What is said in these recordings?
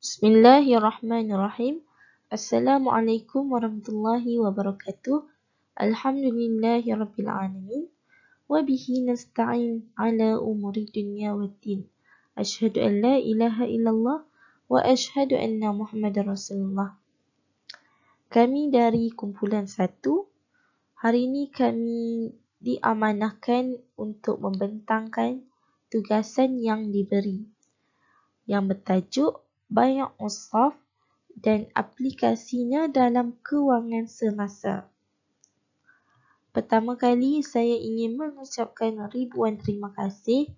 Bismillahirrahmanirrahim. Assalamualaikum warahmatullahi wabarakatuh. Alhamdulillahirabbil alamin. Wa bihi nasta'in ala umuri dunya waddin. Asyhadu an la ilaha illallah wa asyhadu anna Muhammadar Rasulullah. Kami dari kumpulan 1. Hari ini kami diamanahkan untuk membentangkan tugasan yang diberi yang bertajuk Bai' As-Saff dan aplikasinya dalam kewangan semasa. Pertama kali saya ingin mengucapkan ribuan terima kasih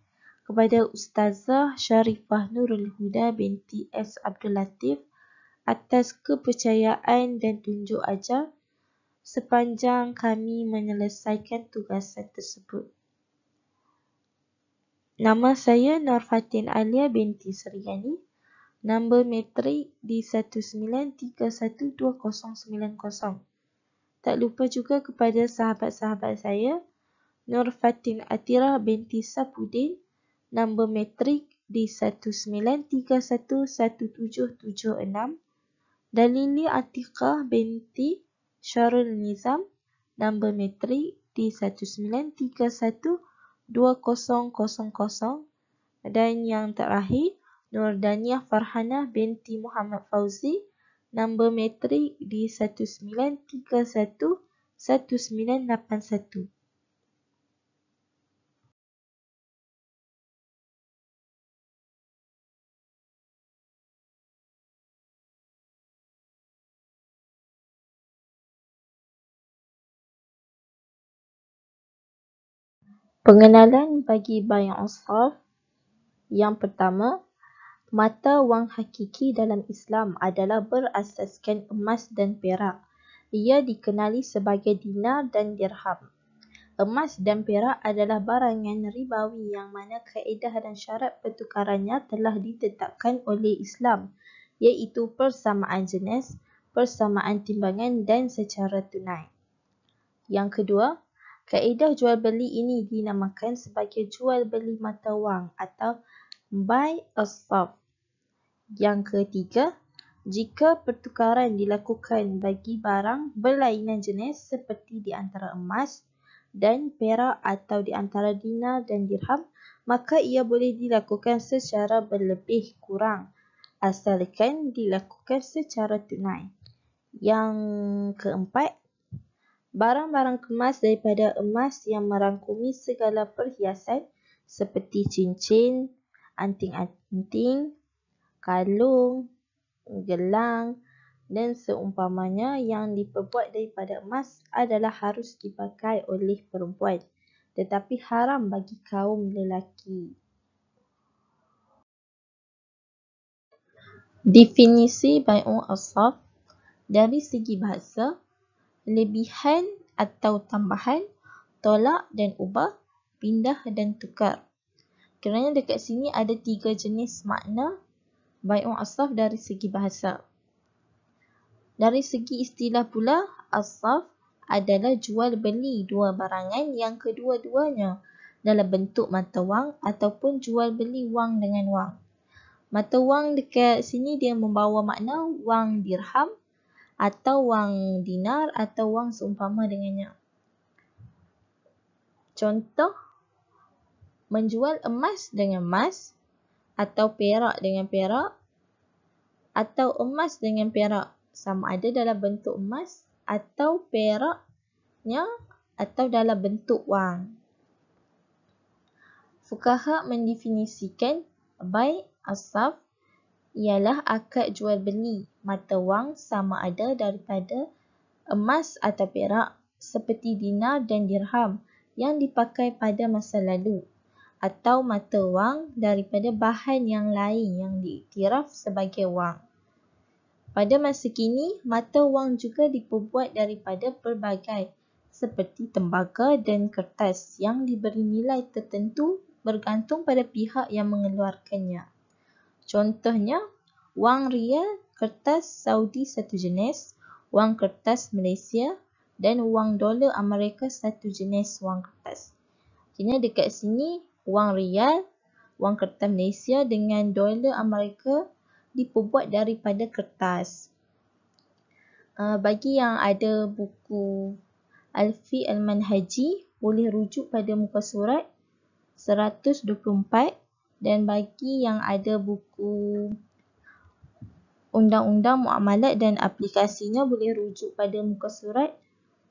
kepada Ustazah Sharifah Nurul Huda binti S. Abdul Latif atas kepercayaan dan tunjuk ajar sepanjang kami menyelesaikan tugasan tersebut. Nama saya Nur Fatin Alia binti Seriani. Nombor metrik di 19312090. Tak lupa juga kepada sahabat-sahabat saya, Nur Fatin Atira binti Sapudin, nombor metrik di 19311776, dan Lili Atiqah binti Syarul Nizam, nombor metrik di 19312000, dan yang terakhir, Nur Daniah Farhanah binti Muhammad Fauzi, nombor metrik di 19311981. Pengenalan bagi Bai' As-Saff. Yang pertama, mata wang hakiki dalam Islam adalah berasaskan emas dan perak. Ia dikenali sebagai dinar dan dirham. Emas dan perak adalah barangan ribawi yang mana kaedah dan syarat pertukarannya telah ditetapkan oleh Islam, iaitu persamaan jenis, persamaan timbangan dan secara tunai. Yang kedua, kaedah jual beli ini dinamakan sebagai jual beli mata wang atau Bai' As-Saff. Yang ketiga, jika pertukaran dilakukan bagi barang berlainan jenis seperti di antara emas dan perak atau di antara dinar dan dirham, maka ia boleh dilakukan secara berlebih kurang asalkan dilakukan secara tunai. Yang keempat, barang-barang kemas daripada emas yang merangkumi segala perhiasan seperti cincin, anting-anting, kalung, gelang dan seumpamanya yang diperbuat daripada emas adalah harus dipakai oleh perempuan, tetapi haram bagi kaum lelaki. Definisi Bai' As-Saff dari segi bahasa, lebihan atau tambahan, tolak dan ubah, pindah dan tukar. Kerana dekat sini ada 3 jenis makna Bai' As-Saff dari segi bahasa. Dari segi istilah pula, As-Saff adalah jual beli dua barangan yang kedua-duanya dalam bentuk mata wang ataupun jual beli wang dengan wang. Mata wang dekat sini dia membawa makna wang dirham atau wang dinar atau wang seumpama dengannya. Contoh, menjual emas dengan emas atau perak dengan perak atau emas dengan perak sama ada dalam bentuk emas atau peraknya atau dalam bentuk wang. Fuqaha mendefinisikan Bai' As-Saff ialah akad jual beli mata wang sama ada daripada emas atau perak seperti dinar dan dirham yang dipakai pada masa lalu, atau mata wang daripada bahan yang lain yang diiktiraf sebagai wang. Pada masa kini, mata wang juga diperbuat daripada pelbagai seperti tembaga dan kertas yang diberi nilai tertentu bergantung pada pihak yang mengeluarkannya. Contohnya, wang rial, kertas Saudi satu jenis, wang kertas Malaysia dan wang dolar Amerika satu jenis wang kertas. Jadi dekat sini, wang rial, wang kertas Malaysia dengan dolar Amerika diperbuat daripada kertas. Bagi yang ada buku Al-Fiqh Al-Manhaji, boleh rujuk pada muka surat 124, dan bagi yang ada buku Undang-Undang Muamalat dan aplikasinya, boleh rujuk pada muka surat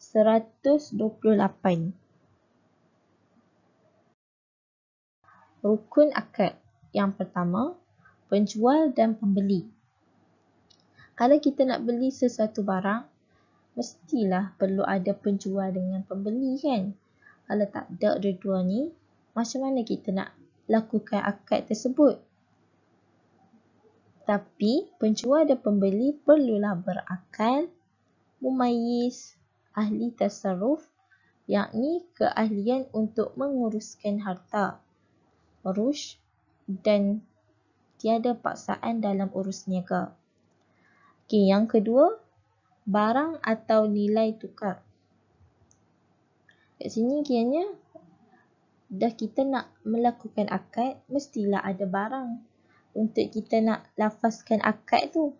128. Rukun akad. Yang pertama, penjual dan pembeli. Kalau kita nak beli sesuatu barang, mestilah perlu ada penjual dengan pembeli kan? Kalau tak ada dua-dua ni, macam mana kita nak lakukan akad tersebut? Tapi penjual dan pembeli perlulah berakal, mumayyiz, ahli tasarruf, yakni keahlian untuk menguruskan harta, rushd, dan tiada paksaan dalam urus niaga. Yang kedua, barang atau nilai tukar. Kat sini kiranya dah kita nak melakukan akad, mestilah ada barang untuk kita nak lafazkan akad tu.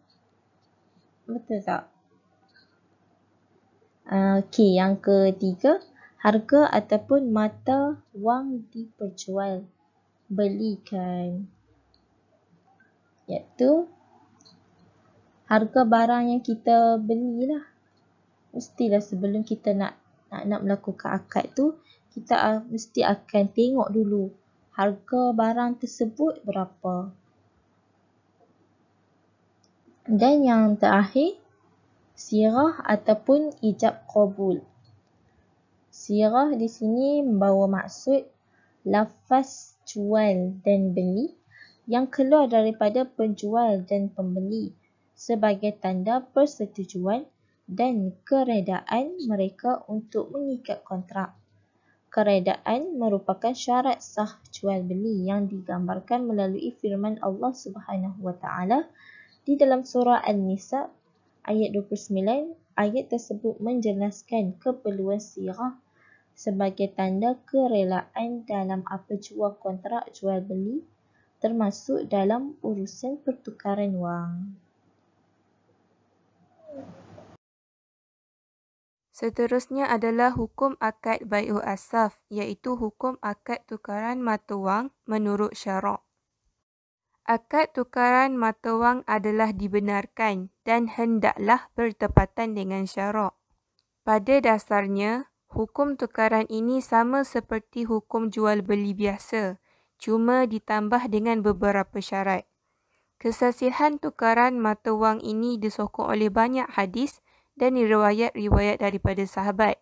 Betul tak? Yang ketiga, harga ataupun mata wang diperjual belikan, iaitu harga barang yang kita belilah. Mestilah sebelum kita nak melakukan akad tu, kita mesti akan tengok dulu harga barang tersebut berapa. Dan yang terakhir, sirah ataupun ijab qabul. Sirah di sini membawa maksud lafaz jual dan beli yang keluar daripada penjual dan pembeli sebagai tanda persetujuan dan keredaan mereka untuk mengikat kontrak. Keredaan merupakan syarat sah jual beli yang digambarkan melalui firman Allah Subhanahu Wa Taala di dalam surah An-Nisa ayat 29. Ayat tersebut menjelaskan keperluan sirah sebagai tanda kerelaan dalam apa jua kontrak jual beli, termasuk dalam urusan pertukaran wang. Seterusnya adalah hukum akad bai'u as-saf, iaitu hukum akad tukaran mata wang menurut syarak. Akad tukaran mata wang adalah dibenarkan dan hendaklah bertepatan dengan syarak. Pada dasarnya, hukum tukaran ini sama seperti hukum jual beli biasa, cuma ditambah dengan beberapa syarat. Kesasihan tukaran mata wang ini disokong oleh banyak hadis dan riwayat-riwayat daripada sahabat.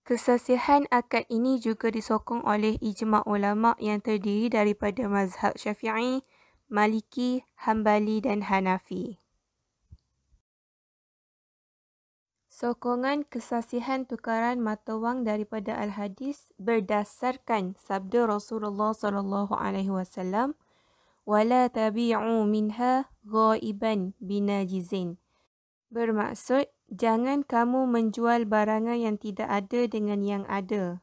Kesasihan akad ini juga disokong oleh ijma' ulama' yang terdiri daripada mazhab Syafi'i, Maliki, Hambali dan Hanafi. Sokongan kesasihan tukaran mata wang daripada al-hadis berdasarkan sabda Rasulullah SAW, "Wala tabi'u minha ghaiban binajizin." Bermaksud, jangan kamu menjual barangan yang tidak ada dengan yang ada.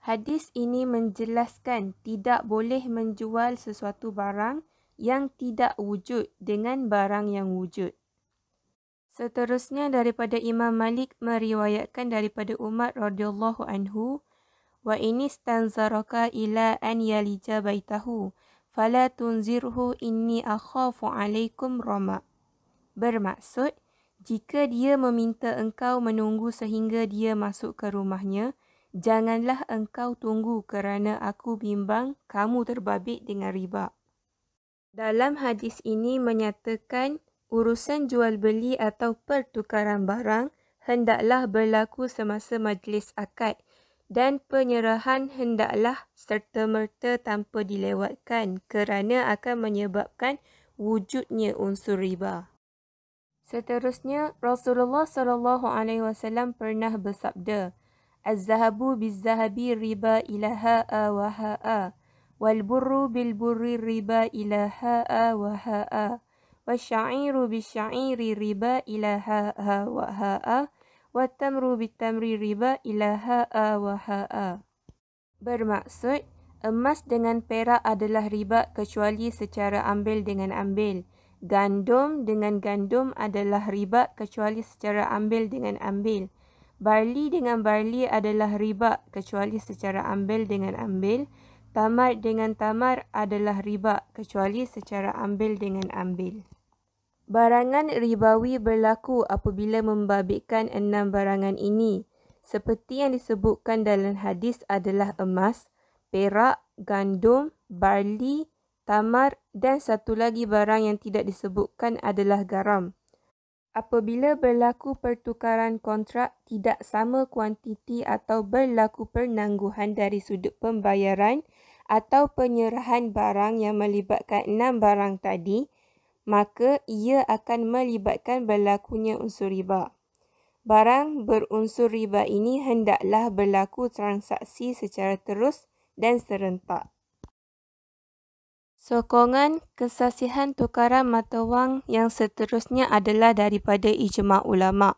Hadis ini menjelaskan tidak boleh menjual sesuatu barang yang tidak wujud dengan barang yang wujud. Seterusnya daripada Imam Malik meriwayatkan daripada Umar radhiyallahu anhu, "Wa inistanzaraka ila an yalija baitahu, fala tunzirhu inni akhafu alaikum rama." Bermaksud, jika dia meminta engkau menunggu sehingga dia masuk ke rumahnya, janganlah engkau tunggu kerana aku bimbang kamu terbabit dengan riba. Dalam hadis ini menyatakan urusan jual beli atau pertukaran barang hendaklah berlaku semasa majlis akad dan penyerahan hendaklah serta-merta tanpa dilewatkan kerana akan menyebabkan wujudnya unsur riba. Seterusnya, Rasulullah SAW pernah bersabda, "Az-zahabu biz-zahabi riba ila ha'a wa ha'a, wal burru bil burri riba ila ha'a wa ha'a, wasya'iru bisya'iri riba ila ha'a wa ha'a, wat tamru bit tamri riba ila ha'a wa ha'a." Bermaksud, emas dengan perak adalah riba kecuali secara ambil dengan ambil, Gandum dengan gandum adalah riba kecuali secara ambil dengan ambil. Barli dengan barli adalah riba kecuali secara ambil dengan ambil. Tamar dengan tamar adalah riba kecuali secara ambil dengan ambil. Barangan ribawi berlaku apabila membabitkan 6 barangan ini. Seperti yang disebutkan dalam hadis adalah emas, perak, gandum, barli, tamar dan satu lagi barang yang tidak disebutkan adalah garam. Apabila berlaku pertukaran kontrak tidak sama kuantiti atau berlaku penangguhan dari sudut pembayaran atau penyerahan barang yang melibatkan 6 barang tadi, maka ia akan melibatkan berlakunya unsur riba. Barang berunsur riba ini hendaklah berlaku transaksi secara terus dan serentak. Sokongan kesasihan tukaran mata wang yang seterusnya adalah daripada ijma' ulama'.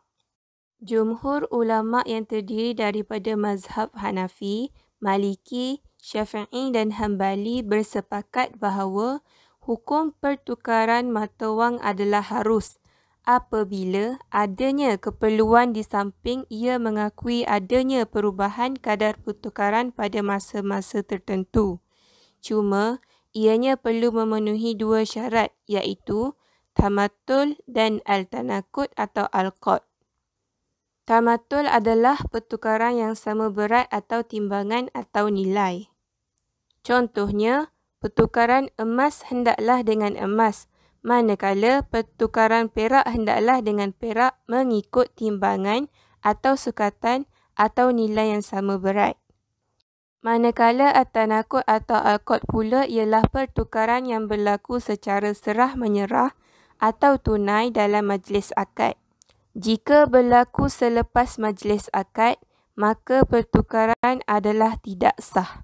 Jumhur ulama' yang terdiri daripada mazhab Hanafi, Maliki, Syafi'i dan Hanbali bersepakat bahawa hukum pertukaran mata wang adalah harus apabila adanya keperluan di samping ia mengakui adanya perubahan kadar pertukaran pada masa-masa tertentu. Cuma, ianya perlu memenuhi 2 syarat iaitu tamatul dan al-tanakut atau al-qad. Tamatul adalah pertukaran yang sama berat atau timbangan atau nilai. Contohnya, pertukaran emas hendaklah dengan emas, manakala pertukaran perak hendaklah dengan perak mengikut timbangan atau sukatan atau nilai yang sama berat. Manakala at-tanakut atau al-qad pula ialah pertukaran yang berlaku secara serah-menyerah atau tunai dalam majlis akad. Jika berlaku selepas majlis akad, maka pertukaran adalah tidak sah.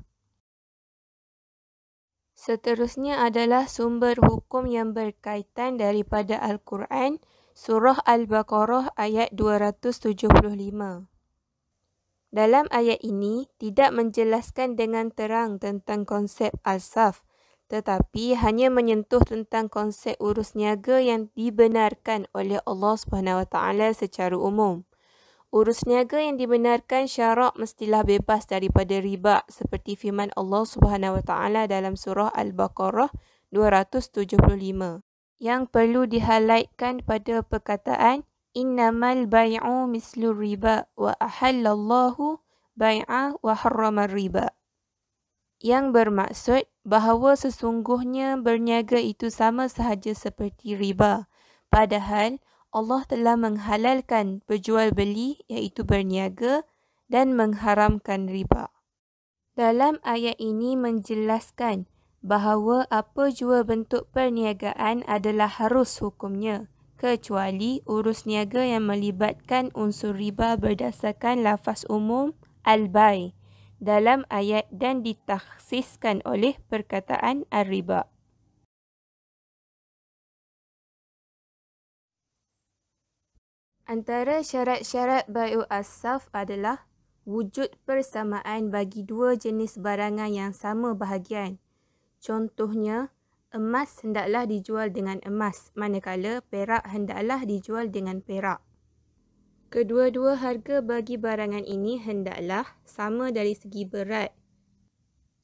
Seterusnya adalah sumber hukum yang berkaitan daripada Al-Quran, Surah Al-Baqarah ayat 275. Dalam ayat ini tidak menjelaskan dengan terang tentang konsep al-saf, tetapi hanya menyentuh tentang konsep urus niaga yang dibenarkan oleh Allah SWT secara umum. Urus niaga yang dibenarkan syarak mestilah bebas daripada riba seperti firman Allah SWT dalam surah Al-Baqarah 275. Yang perlu di-highlightkan pada perkataan innamal bai'u mislu riba wa ahallallahu bai'a wa harrama riba. Yang bermaksud bahawa sesungguhnya berniaga itu sama sahaja seperti riba. Padahal Allah telah menghalalkan berjual beli iaitu berniaga dan mengharamkan riba. Dalam ayat ini menjelaskan bahawa apa jua bentuk perniagaan adalah harus hukumnya, kecuali urus niaga yang melibatkan unsur riba berdasarkan lafaz umum al-bai dalam ayat dan ditakhsiskan oleh perkataan ar-riba. Antara syarat-syarat bai'u as-saf adalah wujud persamaan bagi 2 jenis barangan yang sama bahagian. Contohnya, emas hendaklah dijual dengan emas, manakala perak hendaklah dijual dengan perak. Kedua-dua harga bagi barangan ini hendaklah sama dari segi berat,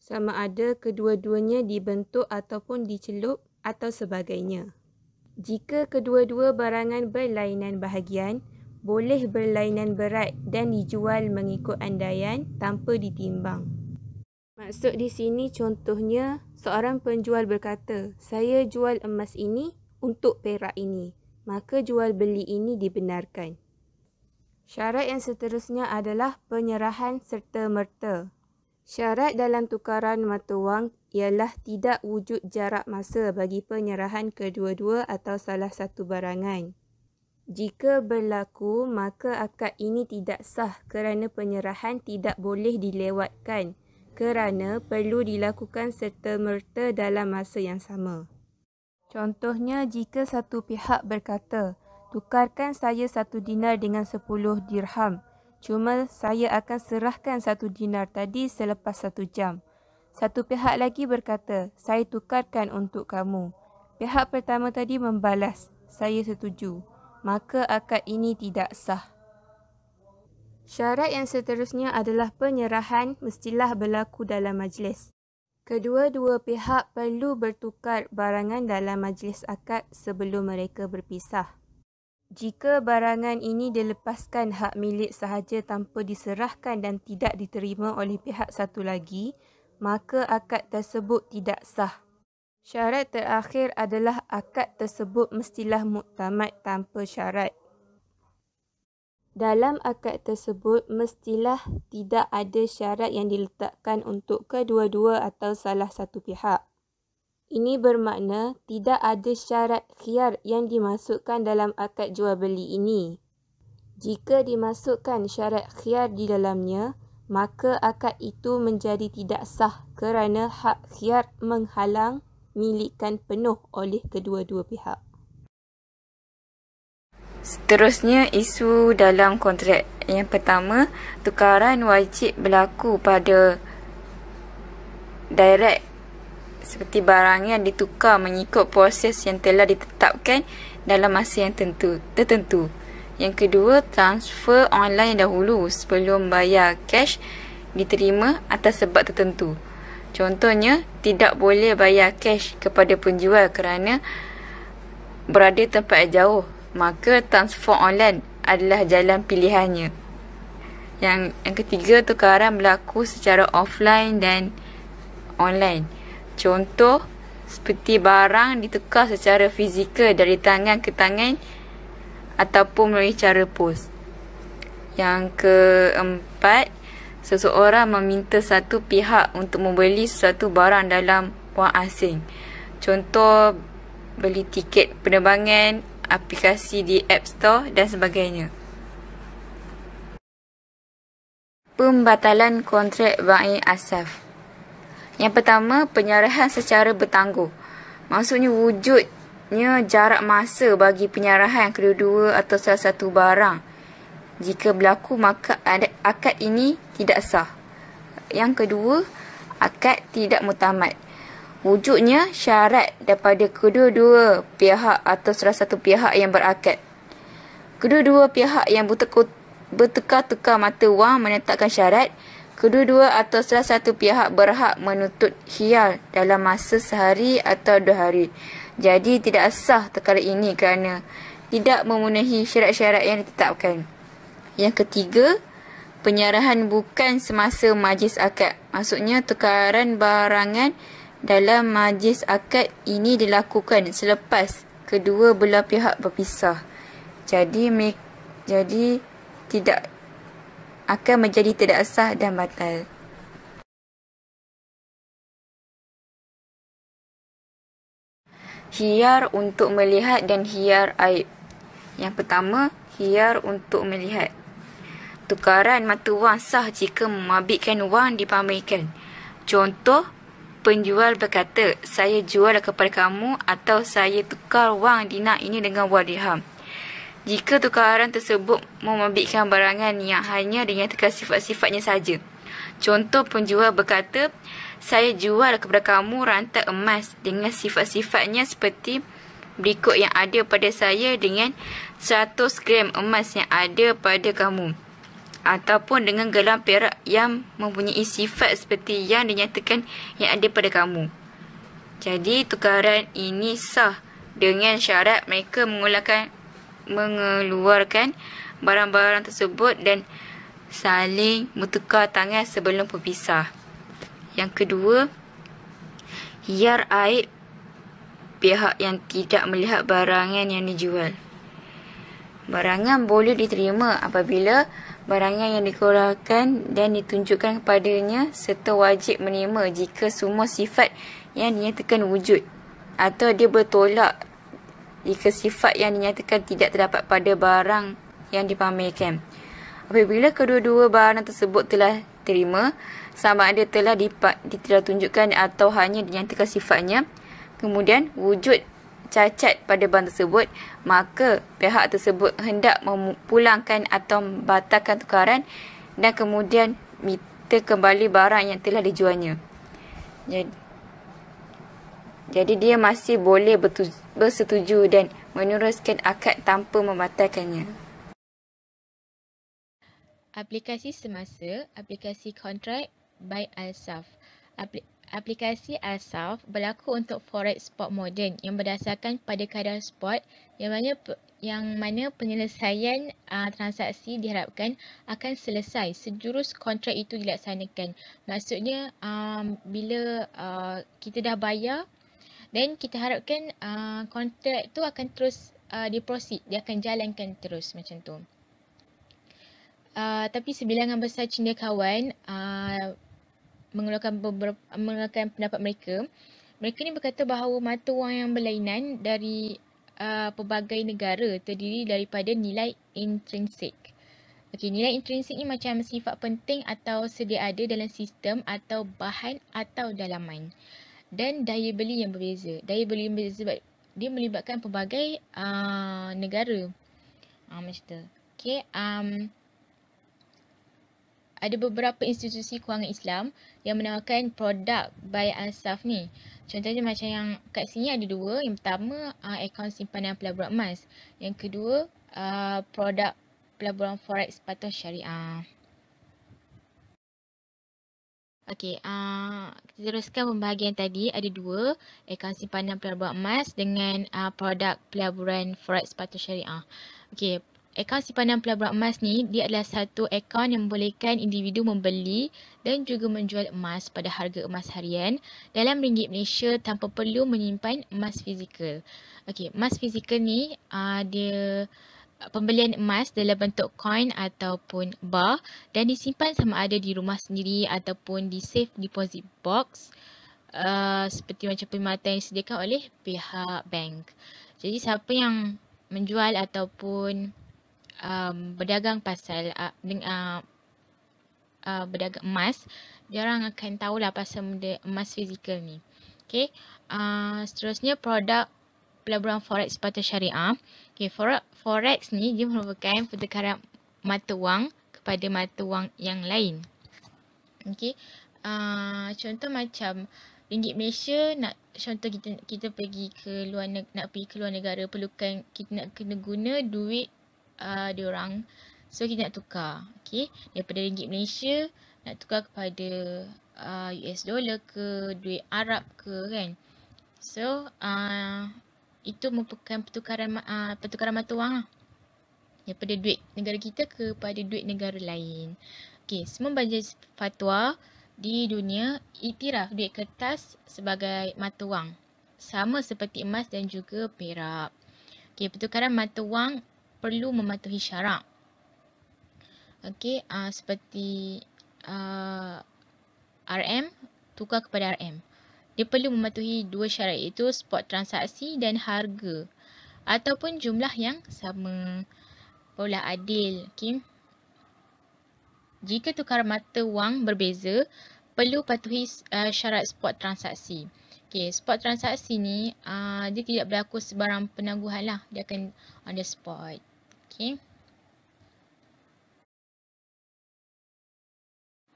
sama ada kedua-duanya dibentuk ataupun dicelup atau sebagainya. Jika kedua-dua barangan berlainan bahagian, boleh berlainan berat dan dijual mengikut andaian tanpa ditimbang. Maksud di sini contohnya, seorang penjual berkata, saya jual emas ini untuk perak ini, maka jual beli ini dibenarkan. Syarat yang seterusnya adalah penyerahan serta-merta. Syarat dalam tukaran mata wang ialah tidak wujud jarak masa bagi penyerahan kedua-dua atau salah satu barangan. Jika berlaku, maka akad ini tidak sah kerana penyerahan tidak boleh dilewatkan kerana perlu dilakukan serta-merta dalam masa yang sama. Contohnya, jika satu pihak berkata, tukarkan saya 1 dinar dengan 10 dirham, cuma saya akan serahkan 1 dinar tadi selepas 1 jam. Satu pihak lagi berkata, saya tukarkan untuk kamu. Pihak pertama tadi membalas, saya setuju. Maka akad ini tidak sah. Syarat yang seterusnya adalah penyerahan mestilah berlaku dalam majlis. Kedua-dua pihak perlu bertukar barangan dalam majlis akad sebelum mereka berpisah. Jika barangan ini dilepaskan hak milik sahaja tanpa diserahkan dan tidak diterima oleh pihak satu lagi, maka akad tersebut tidak sah. Syarat terakhir adalah akad tersebut mestilah muktamad tanpa syarat. Dalam akad tersebut mestilah tidak ada syarat yang diletakkan untuk kedua-dua atau salah satu pihak. Ini bermakna tidak ada syarat khiyar yang dimasukkan dalam akad jual beli ini. Jika dimasukkan syarat khiyar di dalamnya, maka akad itu menjadi tidak sah kerana hak khiyar menghalang milikan penuh oleh kedua-dua pihak. Seterusnya, isu dalam kontrak. Yang pertama, tukaran wajib berlaku pada direct seperti barang yang ditukar mengikut proses yang telah ditetapkan dalam masa yang tertentu. Yang kedua, transfer online dahulu sebelum bayar cash diterima atas sebab tertentu. Contohnya, tidak boleh bayar cash kepada penjual kerana berada tempat jauh, maka transfer online adalah jalan pilihannya. Yang ketiga, tukaran berlaku secara offline dan online. Contoh, seperti barang ditukar secara fizikal dari tangan ke tangan ataupun melalui cara pos. Yang keempat, seseorang meminta satu pihak untuk membeli sesuatu barang dalam wang asing. Contoh, beli tiket penerbangan, aplikasi di App Store dan sebagainya. Pembatalan kontrak bai asaf. Yang pertama, penyerahan secara bertangguh. Maksudnya wujudnya jarak masa bagi penyerahan kedua-dua atau salah satu barang. Jika berlaku, maka akad ini tidak sah. Yang kedua, akad tidak muktamad. Wujudnya syarat daripada kedua-dua pihak atau salah satu pihak yang berakad. Kedua-dua pihak yang bertukar-tukar mata wang menetapkan syarat. Kedua-dua atau salah satu pihak berhak menuntut khiyar dalam masa sehari atau 2 hari. Jadi tidak sah perkara ini kerana tidak memenuhi syarat-syarat yang ditetapkan. Yang ketiga, penyerahan bukan semasa majlis akad. Maksudnya tukaran barangan dalam majlis akad ini dilakukan selepas kedua belah pihak berpisah. Jadi tidak akan menjadi tidak sah dan batal. Khiyar untuk melihat dan khiyar aib. Yang pertama, khiyar untuk melihat. Tukaran mata wang sah jika memabitkan wang dipamerkan. Contoh, penjual berkata, saya jual kepada kamu atau saya tukar wang dinar ini dengan wang dirham. Jika tukaran tersebut memabitkan barangan yang hanya dinyatakan sifat-sifatnya saja. Contoh, penjual berkata, saya jual kepada kamu rantai emas dengan sifat-sifatnya seperti berikut yang ada pada saya dengan 100 gram emas yang ada pada kamu. Ataupun dengan gelang perak yang mempunyai sifat seperti yang dinyatakan yang ada pada kamu. Jadi, tukaran ini sah dengan syarat mereka mengeluarkan barang-barang tersebut dan saling bertukar tangan sebelum berpisah. Yang kedua, khiyar aib pihak yang tidak melihat barangan yang dijual. Barangan boleh diterima apabila barangan yang dikeluarkan dan ditunjukkan kepadanya serta wajib menerima jika semua sifat yang dinyatakan wujud, atau dia bertolak jika sifat yang dinyatakan tidak terdapat pada barang yang dipamerkan. Apabila kedua-dua barang tersebut telah terima, sama ada telah tunjukkan atau hanya dinyatakan sifatnya, kemudian wujud cacat pada barang tersebut, maka pihak tersebut hendak memulangkan atau membatalkan tukaran dan kemudian minta kembali barang yang telah dijualnya. Jadi dia masih boleh bersetuju dan meneruskan akad tanpa membatalkannya. Aplikasi semasa, aplikasi kontrak by Alsaf. Aplikasi Alsaf berlaku untuk forex spot moden yang berdasarkan pada kadar spot yang mana penyelesaian transaksi diharapkan akan selesai sejurus kontrak itu dilaksanakan. Maksudnya bila kita dah bayar dan kita harapkan kontrak tu akan terus diproceed, dia akan jalankan terus macam tu. Tapi sebilangan besar cendekiawan mengeluarkan pendapat mereka. Mereka ni berkata bahawa mata wang yang berlainan dari pelbagai negara terdiri daripada nilai intrinsik. Okey, nilai intrinsik ni macam sifat penting atau sedia ada dalam sistem atau bahan atau dalaman. Dan daya beli yang berbeza. Daya beli yang berbeza sebab dia melibatkan pelbagai negara. Macam tu. Okey, ada beberapa institusi kewangan Islam yang menawarkan produk by Alsaf ni. Contohnya macam yang kat sini ada dua. Yang pertama, akaun simpanan pelaburan emas. Yang kedua, produk pelaburan forex patuh syariah. Okey, kita teruskan pembahagian tadi. Ada dua, akaun simpanan pelaburan emas dengan produk pelaburan forex patuh syariah. Okey, akaun simpanan pelaburan emas ni, dia adalah satu akaun yang membolehkan individu membeli dan juga menjual emas pada harga emas harian dalam ringgit Malaysia tanpa perlu menyimpan emas fizikal. Okey, emas fizikal ni dia pembelian emas dalam bentuk koin ataupun bar dan disimpan sama ada di rumah sendiri ataupun di safe deposit box seperti macam perkhidmatan yang disediakan oleh pihak bank. Jadi siapa yang menjual ataupun berdagang pasal berdagang emas, diorang akan tahulah pasal emas fizikal ni. Okay. Seterusnya produk pelaburan forex patuh syariah. Okay, forex ni dia merupakan pertukaran mata wang kepada mata wang yang lain. Okay. Contoh macam ringgit Malaysia, contoh kita pergi ke luar negara, perlukan kita nak kena guna duit diorang, so kita nak tukar, okay, daripada ringgit Malaysia nak tukar kepada US dollar ke duit Arab ke kan. So itu merupakan pertukaran mata wang lah, daripada duit negara kita kepada duit negara lain. Okay, semua majlis fatwa di dunia iktiraf duit kertas sebagai mata wang, sama seperti emas dan juga perak. Okay, pertukaran mata wang perlu mematuhi syarak. Okey, seperti RM, tukar kepada RM. Dia perlu mematuhi dua syarat, iaitu spot transaksi dan harga ataupun jumlah yang sama. Barulah adil. Okey. Jika tukar mata wang berbeza, perlu patuhi syarat spot transaksi. Okey, spot transaksi ni dia tidak berlaku sebarang penangguhan lah. Dia akan on the spot. Okey.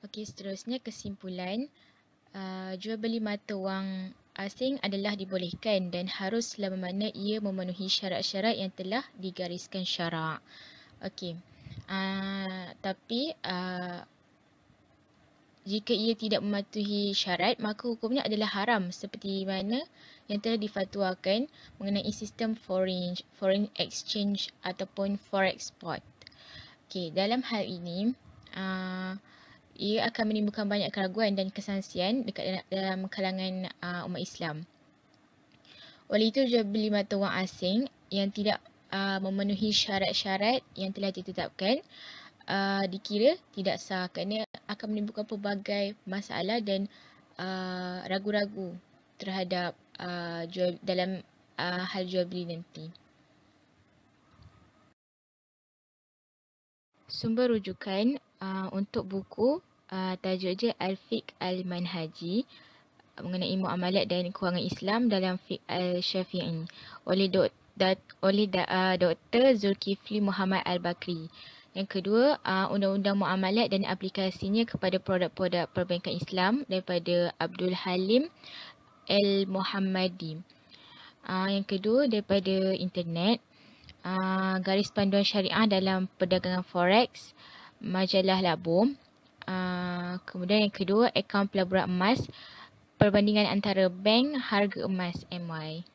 Okey, seterusnya kesimpulan. Jual beli mata wang asing adalah dibolehkan dan harus selama mana ia memenuhi syarat-syarat yang telah digariskan syarak. Okey. Tapi jika ia tidak mematuhi syarat, maka hukumnya adalah haram seperti mana yang telah difatwakan mengenai sistem foreign exchange ataupun forex spot. Okey, dalam hal ini ia akan menimbulkan banyak keraguan dan kesangsian dekat dalam kalangan umat Islam. Oleh itu, jual beli mata wang asing yang tidak memenuhi syarat-syarat yang telah ditetapkan dikira tidak sah kerana akan menimbulkan pelbagai masalah dan ragu-ragu terhadap dalam hal jual beli nanti. Sumber rujukan untuk buku tajuknya Al-Fiqh Al-Manhaji mengenai muamalat dan kewangan Islam dalam Fiqh Al-Syafi'i oleh Dr. Zulkifli Muhammad Al-Bakri. Yang kedua, Undang-Undang Muamalat dan aplikasinya kepada produk-produk perbankan Islam daripada Abdul Halim Al-Muhammadi. Yang kedua daripada internet, garis panduan syariah dalam perdagangan forex, majalah Labo. Kemudian yang kedua, akaun pelaburan emas, perbandingan antara bank harga emas MY.